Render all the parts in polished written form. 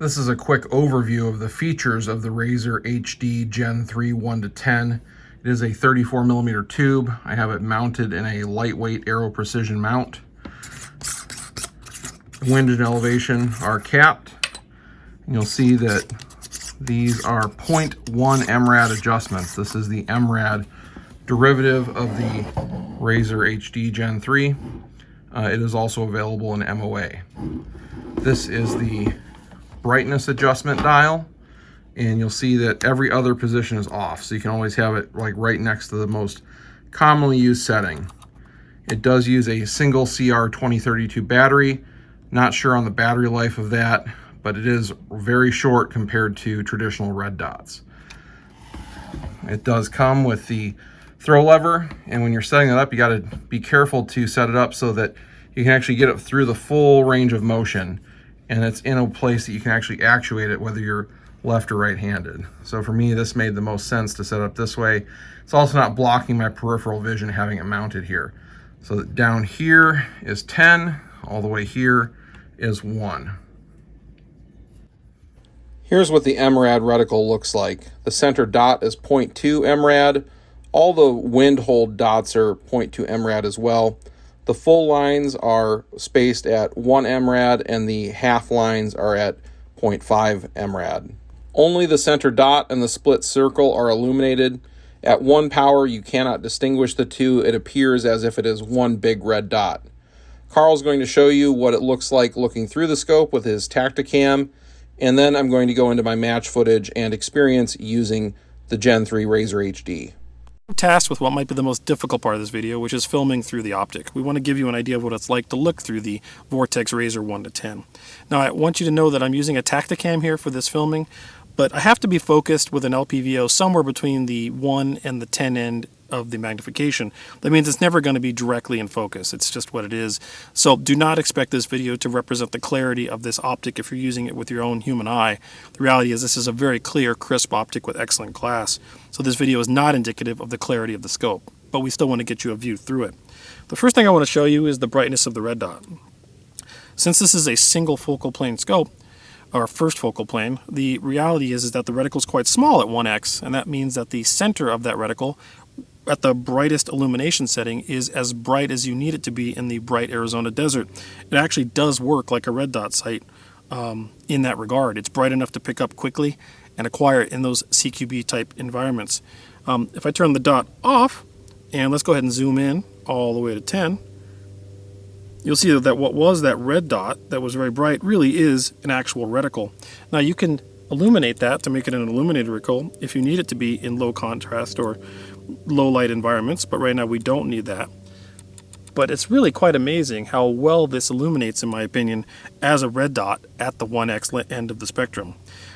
This is a quick overview of the features of the Razer HD Gen 3 1-10. It is a 34mm tube. I have it mounted in a lightweight Aero Precision mount. Wind and elevation are capped. And you'll see that these are 0.1 MRAD adjustments. This is the MRAD derivative of the Razer HD Gen 3. It is also available in MOA. This is the brightness adjustment dial, and you'll see that every other position is off, so you can always have it like right next to the most commonly used setting. It does use a single CR2032 battery. Not sure on the battery life of that, but it is very short compared to traditional red dots. It does come with the throw lever, and when you're setting it up, you got to be careful to set it up so that you can actually get it through the full range of motion, and it's in a place that you can actually actuate it whether you're left or right-handed. So for me, this made the most sense to set up this way. It's also not blocking my peripheral vision having it mounted here. So that down here is 10, all the way here is 1. Here's what the MRAD reticle looks like. The center dot is 0.2 MRAD. All the wind hold dots are 0.2 MRAD as well. The full lines are spaced at 1 MRAD and the half lines are at 0.5 MRAD. Only the center dot and the split circle are illuminated. At 1 power, you cannot distinguish the two. It appears as if it is one big red dot. Carl's going to show you what it looks like looking through the scope with his Tacticam, and then I'm going to go into my match footage and experience using the Gen 3 Razer HD. Tasked with what might be the most difficult part of this video, which is filming through the Optic. We want to give you an idea of what it's like to look through the Vortex Razer 1-10. Now, I want you to know that I'm using a Tacticam here for this filming, but I have to be focused with an LPVO somewhere between the 1 and the 10 end of the magnification. That means it's never going to be directly in focus. It's just what it is. So do not expect this video to represent the clarity of this optic if you're using it with your own human eye. The reality is this is a very clear, crisp optic with excellent glass. So this video is not indicative of the clarity of the scope, but we still want to get you a view through it. The first thing I want to show you is the brightness of the red dot. Since this is a single focal plane scope, or first focal plane, the reality is that the reticle is quite small at 1x, and that means that the center of that reticle at the brightest illumination setting is as bright as you need it to be in the bright Arizona desert. It actually does work like a red dot sight in that regard. It's bright enough to pick up quickly and acquire in those CQB type environments. If I turn the dot off, and let's go ahead and zoom in all the way to 10, you'll see that what was that red dot that was very bright really is an actual reticle. Now you can illuminate that to make it an illuminated reticle if you need it to be in low contrast or low light environments, but right now we don't need that. But it's really quite amazing how well this illuminates, in my opinion, as a red dot at the 1x end of the spectrum.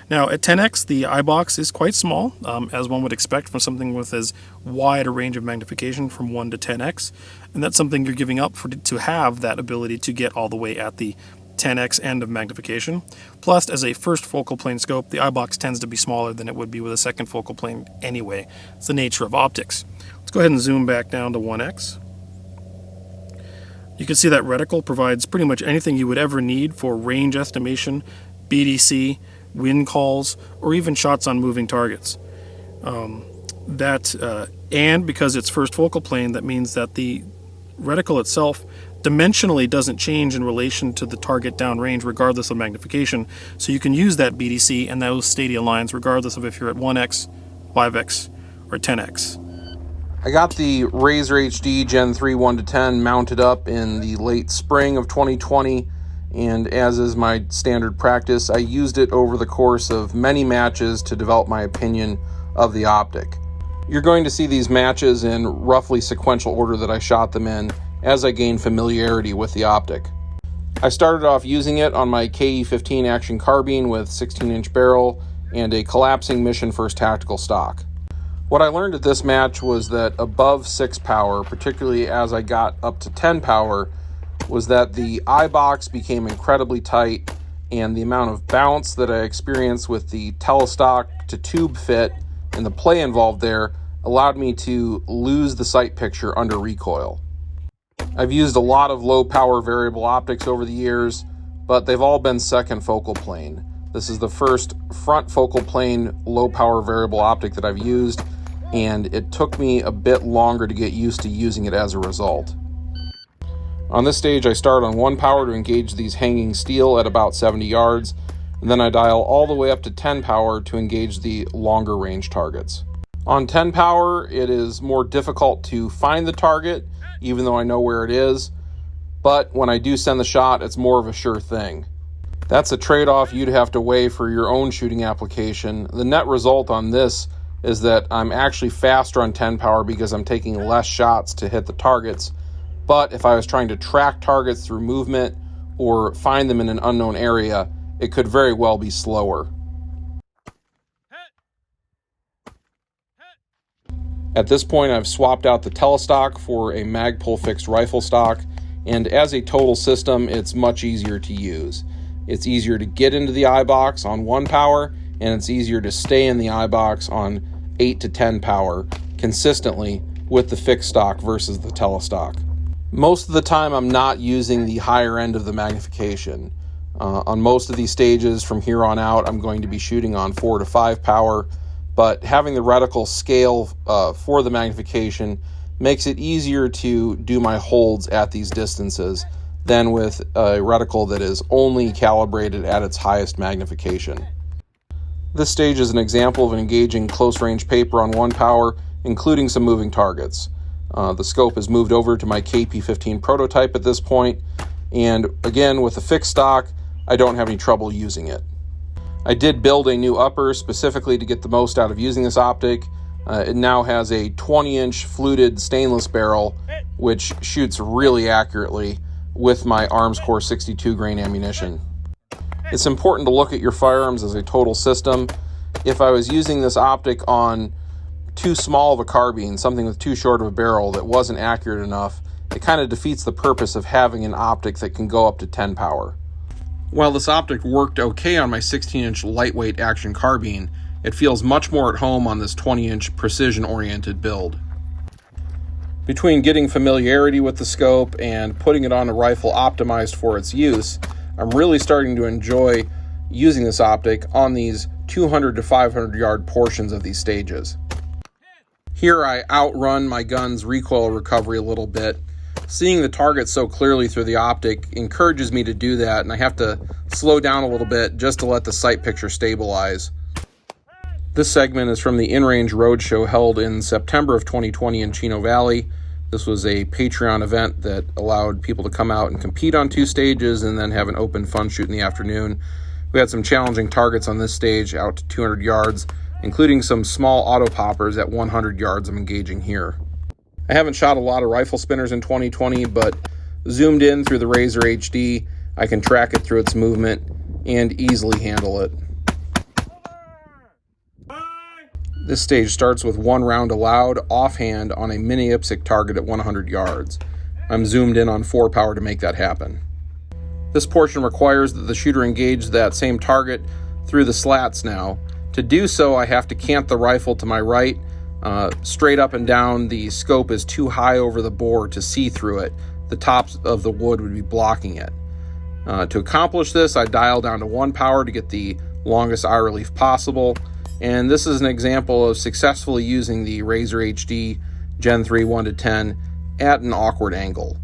Now at 10x, the eye box is quite small, as one would expect from something with as wide a range of magnification from 1 to 10x, and that's something you're giving up to have that ability to get all the way at the 10x end of magnification. Plus, as a first focal plane scope, the eye box tends to be smaller than it would be with a second focal plane anyway. It's the nature of optics. Let's go ahead and zoom back down to 1x. You can see that reticle provides pretty much anything you would ever need for range estimation, BDC, wind calls, or even shots on moving targets. And because it's first focal plane, that means that the reticle itself dimensionally doesn't change in relation to the target downrange regardless of magnification, so you can use that BDC and those stadia lines regardless of if you're at 1x, 5x, or 10x. I got the Razer HD Gen 3 1-10 mounted up in the late spring of 2020, and as is my standard practice, I used it over the course of many matches to develop my opinion of the optic. You're going to see these matches in roughly sequential order that I shot them in as I gained familiarity with the optic. I started off using it on my KE-15 action carbine with 16-inch barrel and a collapsing Mission First tactical stock. What I learned at this match was that above 6 power, particularly as I got up to 10 power, was that the eye box became incredibly tight, and the amount of bounce that I experienced with the telestock to tube fit and the play involved there allowed me to lose the sight picture under recoil. I've used a lot of low power variable optics over the years, but they've all been second focal plane. This is the first front focal plane low power variable optic that I've used, and it took me a bit longer to get used to using it as a result. On this stage, I start on 1 power to engage these hanging steel at about 70 yards, and then I dial all the way up to 10 power to engage the longer range targets. On 10 power, it is more difficult to find the target, even though I know where it is, but when I do send the shot, it's more of a sure thing. That's a trade-off you'd have to weigh for your own shooting application. The net result on this is that I'm actually faster on 10 power because I'm taking less shots to hit the targets, but if I was trying to track targets through movement or find them in an unknown area, it could very well be slower. At this point, I've swapped out the telestock for a Magpul fixed rifle stock, and as a total system, it's much easier to use. It's easier to get into the eye box on 1 power, and it's easier to stay in the eye box on 8 to 10 power consistently with the fixed stock versus the telestock. Most of the time, I'm not using the higher end of the magnification. On most of these stages from here on out, I'm going to be shooting on 4 to 5 power, but having the reticle scale for the magnification makes it easier to do my holds at these distances than with a reticle that is only calibrated at its highest magnification. This stage is an example of engaging close range paper on 1 power, including some moving targets. The scope is moved over to my KP15 prototype at this point, and again with the fixed stock, I don't have any trouble using it. I did build a new upper specifically to get the most out of using this optic. It now has a 20-inch fluted stainless barrel, which shoots really accurately with my Armscore 62 grain ammunition. It's important to look at your firearms as a total system. If I was using this optic on too small of a carbine, something with too short of a barrel that wasn't accurate enough, it kind of defeats the purpose of having an optic that can go up to 10 power. While this optic worked okay on my 16-inch lightweight action carbine, it feels much more at home on this 20-inch precision-oriented build. Between getting familiarity with the scope and putting it on a rifle optimized for its use, I'm really starting to enjoy using this optic on these 200 to 500 yard portions of these stages. Here I outrun my gun's recoil recovery a little bit. Seeing the target so clearly through the optic encourages me to do that, and I have to slow down a little bit just to let the sight picture stabilize. This segment is from the InRange Roadshow held in September of 2020 in Chino Valley. This was a Patreon event that allowed people to come out and compete on 2 stages and then have an open fun shoot in the afternoon. We had some challenging targets on this stage out to 200 yards, including some small auto poppers at 100 yards I'm engaging here. I haven't shot a lot of rifle spinners in 2020, but zoomed in through the Razer HD, I can track it through its movement and easily handle it. This stage starts with 1 round allowed offhand on a mini IPSC target at 100 yards. I'm zoomed in on 4 power to make that happen. This portion requires that the shooter engage that same target through the slats now. To do so, I have to cant the rifle to my right. Straight up and down, the scope is too high over the bore to see through it. The tops of the wood would be blocking it. To accomplish this, I dial down to 1 power to get the longest eye relief possible. And this is an example of successfully using the Razer HD Gen 3 1-10 at an awkward angle.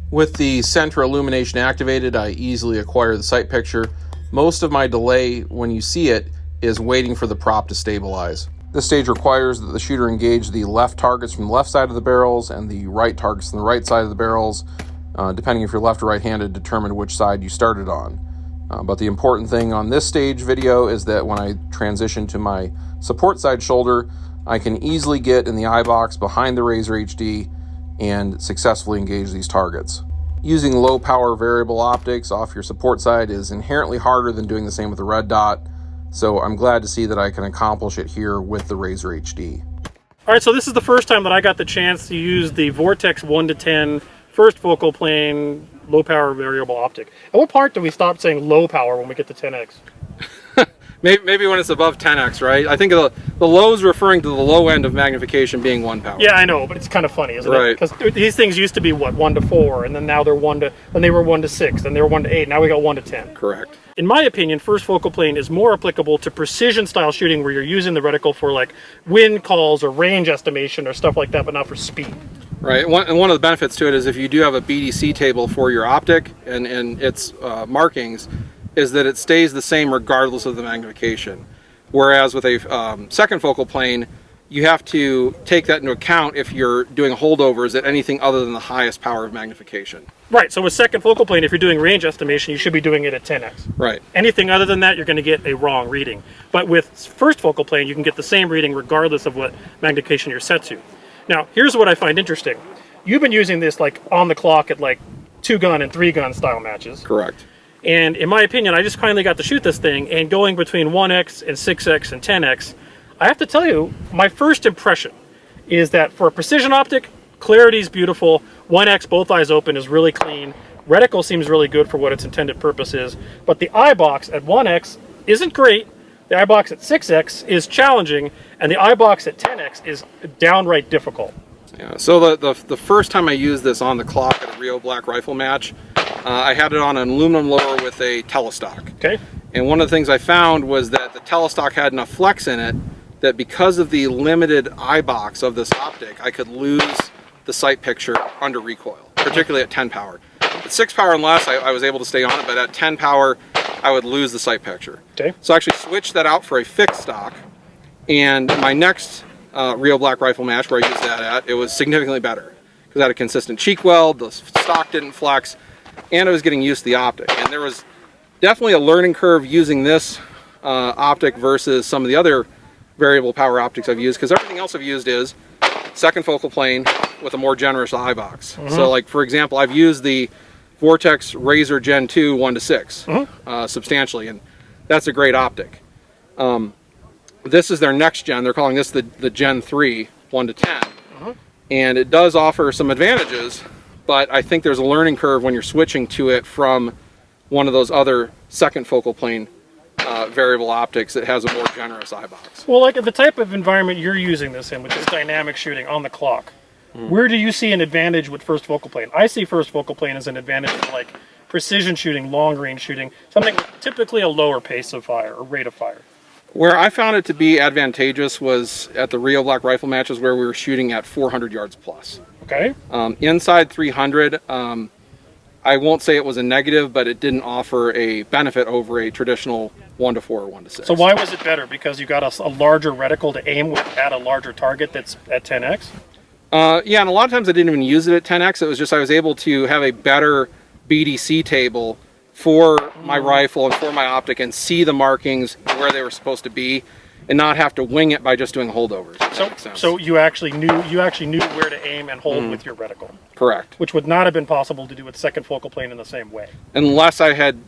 With the center illumination activated, I easily acquire the sight picture. Most of my delay when you see it is waiting for the prop to stabilize. This stage requires that the shooter engage the left targets from the left side of the barrels and the right targets from the right side of the barrels. Depending if you're left or right-handed, determine which side you started on. But the important thing on this stage video is that when I transition to my support side shoulder, I can easily get in the eye box behind the Razer HD and successfully engage these targets. Using low power variable optics off your support side is inherently harder than doing the same with the red dot, so I'm glad to see that I can accomplish it here with the Razer HD. All right, so this is the first time that I got the chance to use the Vortex 1-10 first focal plane low power variable optic. At what part do we stop saying low power when we get to 10x? Maybe when it's above 10x, right? I think the low is referring to the low end of magnification being 1 power. Yeah, I know, but it's kind of funny, isn't it? Right. Because these things used to be what, 1 to 4, and then now they're 1 to, then they were 1 to 6, then they were 1 to 8. Now we got 1 to 10. Correct. In my opinion, first focal plane is more applicable to precision style shooting where you're using the reticle for like wind calls or range estimation or stuff like that, but not for speed. Right, and one of the benefits to it is if you do have a BDC table for your optic and its markings, is that it stays the same regardless of the magnification. Whereas with a second focal plane, you have to take that into account if you're doing holdovers at anything other than the highest power of magnification. Right, so with second focal plane, if you're doing range estimation, you should be doing it at 10x. Right. Anything other than that, you're going to get a wrong reading. But with first focal plane, you can get the same reading regardless of what magnification you're set to. Now, here's what I find interesting. You've been using this like on the clock at like 2-gun and 3-gun style matches. Correct. And in my opinion, I just finally got to shoot this thing, and going between 1x and 6x and 10x, I have to tell you, my first impression is that for a precision optic, clarity is beautiful. 1x, both eyes open, is really clean. Reticle seems really good for what its intended purpose is. But the eye box at 1x isn't great. The eye box at 6x is challenging, and the eye box at 10x is downright difficult. Yeah. So the first time I used this on the clock at a Rio Black rifle match, I had it on an aluminum lower with a telestock. Okay. And one of the things I found was that the telestock had enough flex in it that because of the limited eye box of this optic, I could lose the sight picture under recoil, particularly at 10 power. At 6 power and less, I was able to stay on it, but at 10 power, I would lose the sight picture. Okay. So I actually switched that out for a fixed stock, and my next Rio Black rifle match where I used that at, it was significantly better because I had a consistent cheek weld, the stock didn't flex, and I was getting used to the optic. And there was definitely a learning curve using this optic versus some of the other variable power optics I've used, because everything else I've used is second focal plane with a more generous eye box. So like, for example, I've used the Vortex Razer Gen 2 1 to 6 substantially, and that's a great optic. This is their next gen. They're calling this the Gen 3 1 to 10. And it does offer some advantages, but I think there's a learning curve when you're switching to it from one of those other second focal plane variable optics that has a more generous eye box. Well, like the type of environment you're using this in, which is dynamic shooting on the clock, where do you see an advantage with first focal plane? I see first focal plane as an advantage for like precision shooting, long range shooting, something with typically a lower pace of fire or rate of fire. Where I found it to be advantageous was at the Rio Black rifle matches where we were shooting at 400 yards plus. Okay. Inside 300, I won't say it was a negative, but it didn't offer a benefit over a traditional 1 to 4 or 1 to 6. So why was it better? Because you got a larger reticle to aim with at a larger target that's at 10x? Yeah, and a lot of times I didn't even use it at 10x. It was just I was able to have a better BDC table for my rifle and for my optic and see the markings where they were supposed to be and not have to wing it by just doing holdovers. So you actually knew where to aim and hold with your reticle. Correct. Which would not have been possible to do with second focal plane in the same way. Unless I had,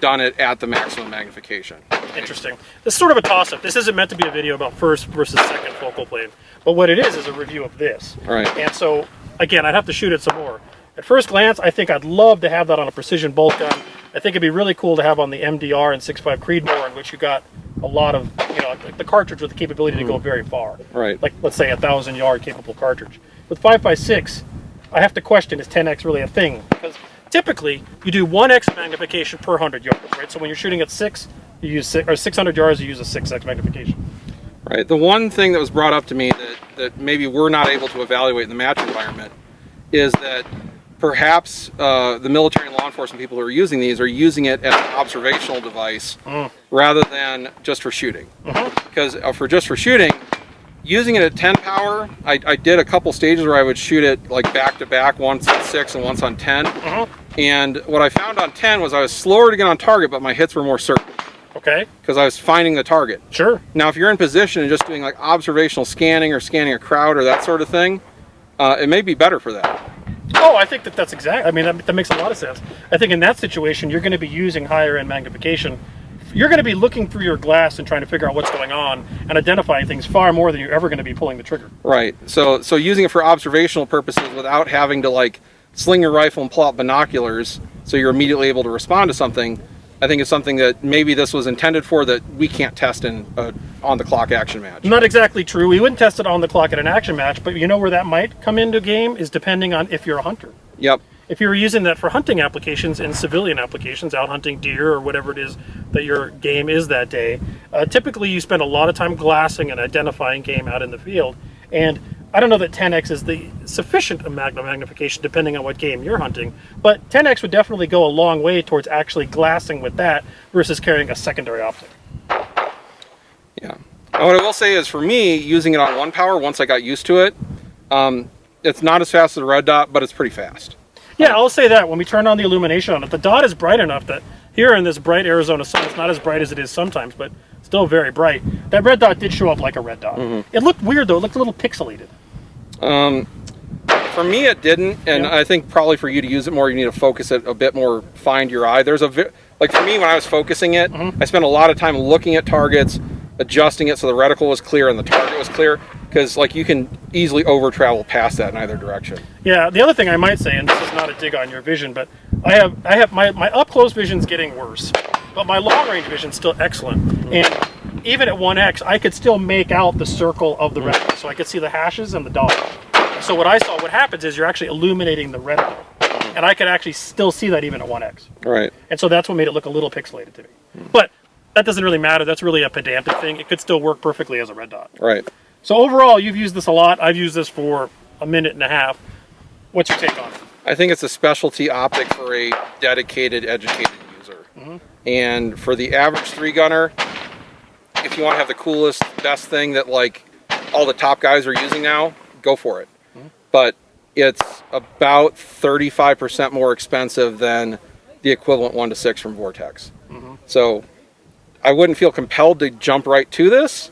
done it at the maximum magnification. Interesting. This is sort of a toss-up. This isn't meant to be a video about first versus second focal plane, but what it is a review of this. All right. And so, again, I'd have to shoot it some more. At first glance, I think I'd love to have that on a precision bolt gun. I think it'd be really cool to have on the MDR and 6.5 Creedmoor, in which you got a lot of, the cartridge with the capability to go very far. Right. Like, let's say, 1,000-yard capable cartridge. With 5.56, I have to question, is 10x really a thing? Because typically, you do 1x magnification per 100 yards, right? So when you're shooting at 6, you use 600 yards, you use a 6x magnification. Right. The one thing that was brought up to me that maybe we're not able to evaluate in the match environment is that perhaps the military and law enforcement people who are using these are using it as an observational device rather than just for shooting. Because for shooting, using it at 10 power, I did a couple stages where I would shoot it like back to back, once on 6 and once on 10. And what I found on 10 was I was slower to get on target, but my hits were more certain. Okay. Because I was finding the target. Sure. Now, if you're in position and just doing like observational scanning or scanning a crowd or that sort of thing, it may be better for that. Oh, I think that's exact. I mean, that makes a lot of sense. I think in that situation, you're going to be using higher end magnification. You're going to be looking through your glass and trying to figure out what's going on and identifying things far more than you're ever going to be pulling the trigger. Right. So using it for observational purposes without having to like sling your rifle and pull out binoculars so you're immediately able to respond to something I think it's something that maybe this was intended for that we can't test in on-the-clock action match. Not exactly true. We wouldn't test it on the clock at an action match, but you know where that might come into game is depending on if you're a hunter. Yep. If you were using that for hunting applications and civilian applications, out hunting deer or whatever it is that your game is that day, typically you spend a lot of time glassing and identifying game out in the field. And I don't know that 10x is the sufficient magnification depending on what game you're hunting, but 10x would definitely go a long way towards actually glassing with that versus carrying a secondary optic. Yeah. And what I will say is, for me, using it on 1 power, once I got used to it, it's not as fast as a red dot, but it's pretty fast. Yeah, I'll say that when we turn on the illumination on it, the dot is bright enough that here in this bright Arizona sun, it's not as bright as it is sometimes, but still very bright. That red dot did show up like a red dot. It looked weird though, it looked a little pixelated. For me it didn't, and I think probably for you to use it more, you need to focus it a bit more, find your eye. There's like for me, when I was focusing it, I spent a lot of time looking at targets, adjusting it so the reticle was clear and the target was clear, because like you can easily over travel past that in either direction. Yeah, the other thing I might say, and this is not a dig on your vision, but I have my up close vision's getting worse, but my long range vision's still excellent. And even at 1x, I could still make out the circle of the reticle, so I could see the hashes and the dot. So what I saw, what happens is you're actually illuminating the reticle, and I could actually still see that even at 1x. Right. And so that's what made it look a little pixelated to me. But that doesn't really matter. That's really a pedantic thing. It could still work perfectly as a red dot. Right. So overall, you've used this a lot. I've used this for a minute and a half. What's your take on it? I think it's a specialty optic for a dedicated, educated user. And for the average 3-gunner, if you want to have the coolest, best thing that like all the top guys are using now, go for it. But it's about 35% more expensive than the equivalent 1-6 from Vortex. So I wouldn't feel compelled to jump right to this,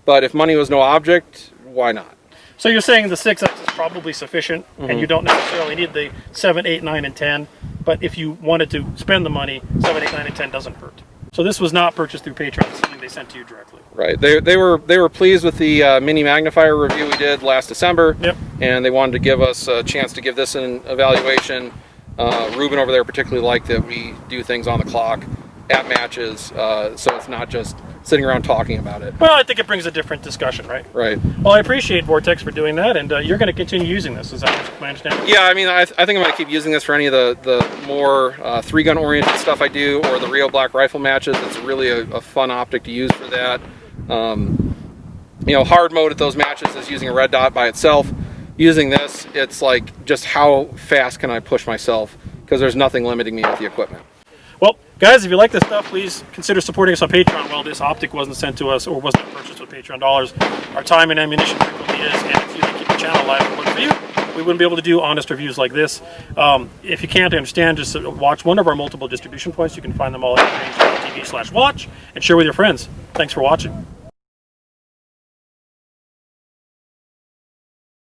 but if money was no object, why not? So you're saying the 6x is probably sufficient, and you don't necessarily need the 7, 8, 9, and 10, but if you wanted to spend the money, 7, 8, 9, and 10 doesn't hurt. So this was not purchased through Patreon, it's something they sent to you directly. Right. They were pleased with the mini magnifier review we did last December, and they wanted to give us a chance to give this an evaluation. Ruben over there particularly liked that we do things on the clock at matches, so it's not just sitting around talking about it. Well, I think it brings a different discussion, right? Right. Well, I appreciate Vortex for doing that, and you're going to continue using this, is that my understanding? Yeah, I mean, I think I'm going to keep using this for any of the more 3-gun oriented stuff I do, or the Rio Black rifle matches. It's really a fun optic to use for that. You know, hard mode at those matches is using a red dot by itself. Using this, it's like, just how fast can I push myself, because there's nothing limiting me with the equipment. Well, guys, if you like this stuff, please consider supporting us on Patreon. Well, this optic wasn't sent to us or wasn't purchased with Patreon dollars. Our time and ammunition frequently is, and if you like keep the channel alive and work for you, we wouldn't be able to do honest reviews like this. If you can't understand, just watch one of our multiple distribution points. You can find them all at InRangeTV/watch and share with your friends. Thanks for watching.